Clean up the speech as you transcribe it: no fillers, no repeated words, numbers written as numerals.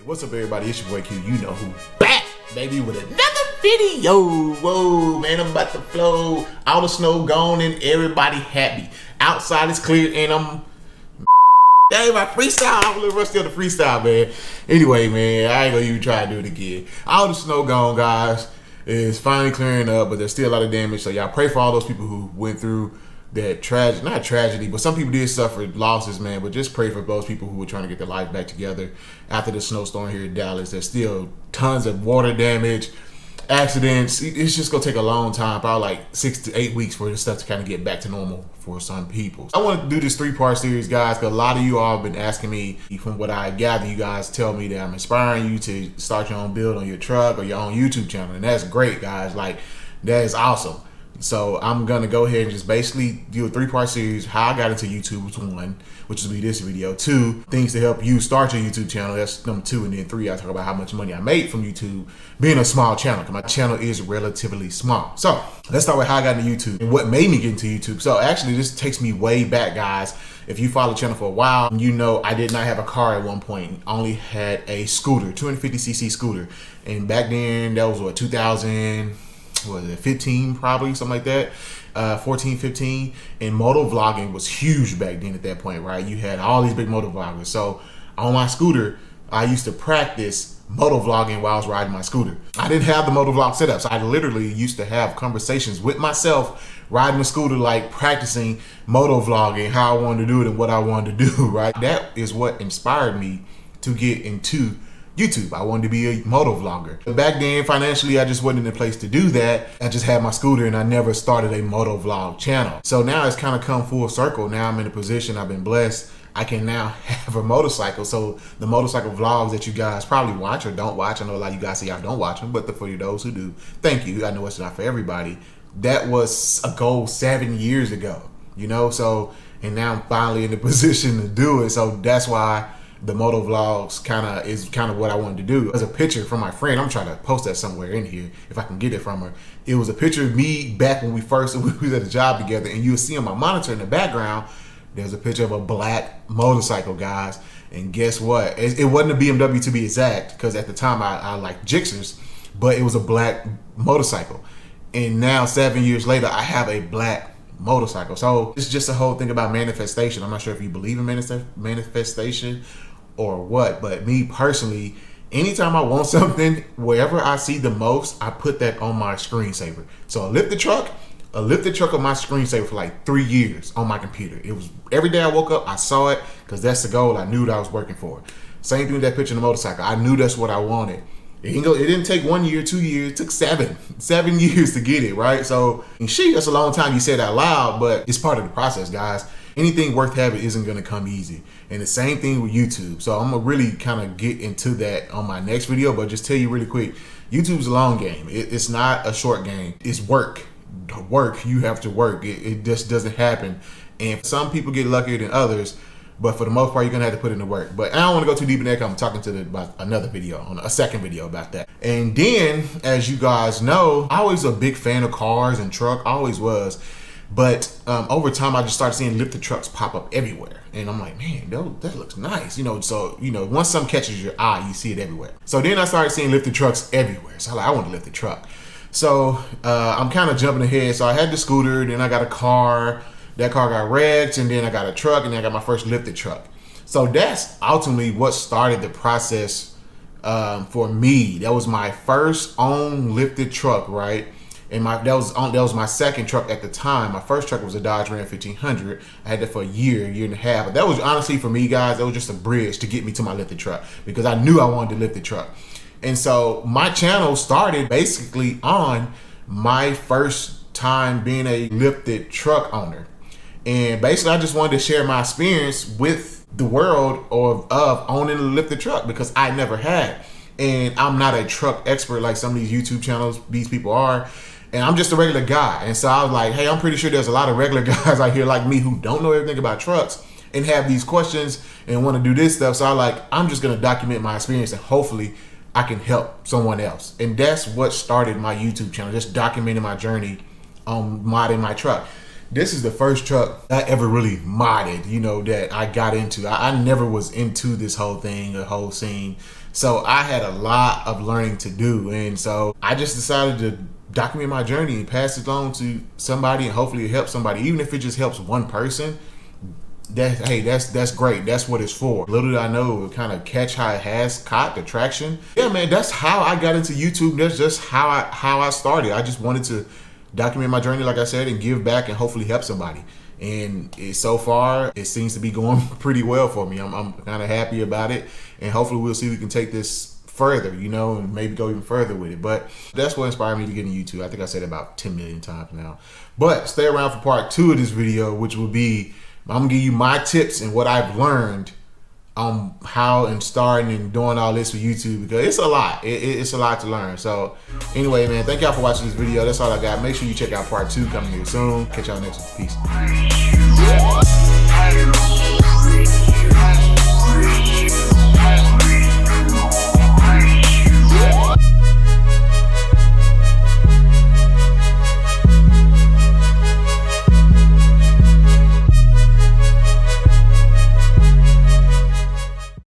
What's up, everybody? It's your boy Q. You know who. Back, baby, with another video. Whoa, man, I'm about to flow. All the snow gone and everybody happy. Outside is clear and I'm... Dang, my freestyle. I'm a little rusty on the freestyle, man. Anyway, man, I ain't gonna even try to do it again. All the snow gone, guys. It's finally clearing up, but there's still a lot of damage. So y'all pray for all those people who went through that not tragedy, but some people did suffer losses, man. But just pray for those people who were trying to get their life back together after the snowstorm here in Dallas. There's still tons of water damage, accidents. It's just gonna take a long time, probably like 6 to 8 weeks for this stuff to kind of get back to normal for some people. I want to do this 3-part series, guys, because a lot of you all have been asking me. From what I gather, you guys tell me that I'm inspiring you to start your own build on your truck or your own YouTube channel, and that's great, guys. Like, that is awesome. So I'm gonna go ahead and just basically do a 3-part series: how I got into YouTube, which 1, which will be this video; 2, things to help you start your YouTube channel, that's number 2; and then 3, I talk about how much money I made from YouTube being a small channel, because my channel is relatively small. So let's start with how I got into YouTube and what made me get into YouTube. So actually, this takes me way back, guys. If you follow the channel for a while, you know I did not have a car at one point. I only had a scooter, 250cc scooter, and back then that was what, 2015, probably, something like that, 14, 15, and moto vlogging was huge back then at that point, right? You had all these big moto vloggers. So on my scooter, I used to practice moto vlogging while I was riding my scooter. I didn't have the moto vlog set up, so I literally used to have conversations with myself riding the scooter, like practicing moto vlogging, how I wanted to do it and what I wanted to do, right? That is what inspired me to get into YouTube. I wanted to be a moto vlogger. But back then, financially, I just wasn't in a place to do that. I just had my scooter and I never started a moto vlog channel. So now it's kind of come full circle. Now I'm in a position, I've been blessed, I can now have a motorcycle. So the motorcycle vlogs that you guys probably watch or don't watch, I know a lot of you guys say y'all don't watch them, but for those who do, thank you. I know it's not for everybody. That was a goal 7 years ago, you know? So, and now I'm finally in the position to do it. So that's why the moto vlogs is what I wanted to do. There's a picture from my friend. I'm trying to post that somewhere in here if I can get it from her. It was a picture of me back when we was at a job together, and you'll see on my monitor in the background, there's a picture of a black motorcycle, guys. And guess what? It wasn't a BMW, to be exact, because at the time I liked Gixxers, but it was a black motorcycle. And now 7 years later, I have a black motorcycle. So it's just a whole thing about manifestation. I'm not sure if you believe in manifestation or what, but me personally, anytime I want something, wherever I see the most, I put that on my screensaver. So I lifted truck on my screensaver for like 3 years on my computer. It was every day I woke up, I saw it, because that's the goal I knew that I was working for. Same thing with that picture of the motorcycle. I knew that's what I wanted. It didn't take 1 year, 2 years, it took 7 years to get it, right? So, and that's a long time you said out loud, but it's part of the process, guys. Anything worth having isn't gonna come easy. And the same thing with YouTube. So I'm gonna really kind of get into that on my next video, but just tell you really quick, YouTube's a long game. It's not a short game. It's work. You have to work. It just doesn't happen. And some people get luckier than others, but for the most part, you're gonna have to put in the work. But I don't want to go too deep in that, because I'm talking about another video, on a second video about that. And then, as you guys know, I was a big fan of cars and truck, always was. But over time, I just started seeing lifted trucks pop up everywhere. And I'm like, man, that looks nice. So, once something catches your eye, you see it everywhere. So then I started seeing lifted trucks everywhere. So I want to lift a truck. So I'm kind of jumping ahead. So I had the scooter, then I got a car. That car got wrecked, and then I got a truck, and then I got my first lifted truck. So that's ultimately what started the process for me. That was my first own lifted truck, right? And that was my second truck at the time. My first truck was a Dodge Ram 1500. I had that for a year and a half. But that was honestly, for me, guys, that was just a bridge to get me to my lifted truck, because I knew I wanted to lift the truck. And so my channel started basically on my first time being a lifted truck owner. And basically, I just wanted to share my experience with the world of owning a lifted truck, because I never had. And I'm not a truck expert like some of these YouTube channels, these people are. And I'm just a regular guy. And so I was like, hey, I'm pretty sure there's a lot of regular guys out here like me who don't know everything about trucks and have these questions and want to do this stuff. So I'm just going to document my experience, and hopefully I can help someone else. And that's what started my YouTube channel, just documenting my journey on modding my truck. This is the first truck I ever really modded, that I got into. I never was into this whole thing, the whole scene. So I had a lot of learning to do. And so I just decided to document my journey and pass it on to somebody, and hopefully it helps somebody. Even if it just helps one person, that's great. That's what it's for. Little did I know it would kind of catch how it has caught the traction. Yeah, man, that's how I got into YouTube. That's just how I started. I just wanted to document my journey, like I said, and give back and hopefully help somebody. And so far, it seems to be going pretty well for me. I'm kind of happy about it, and hopefully we'll see if we can take this further, you know, and maybe go even further with it. But that's what inspired me to get into YouTube. I think I said it about 10 million times now. But stay around for part 2 of this video, which will be, I'm gonna give you my tips and what I've learned on how and starting and doing all this with YouTube, because it's a lot. It's a lot to learn. So anyway, man, thank y'all for watching this video. That's all I got. Make sure you check out part 2 coming here soon. Catch y'all next one. Peace.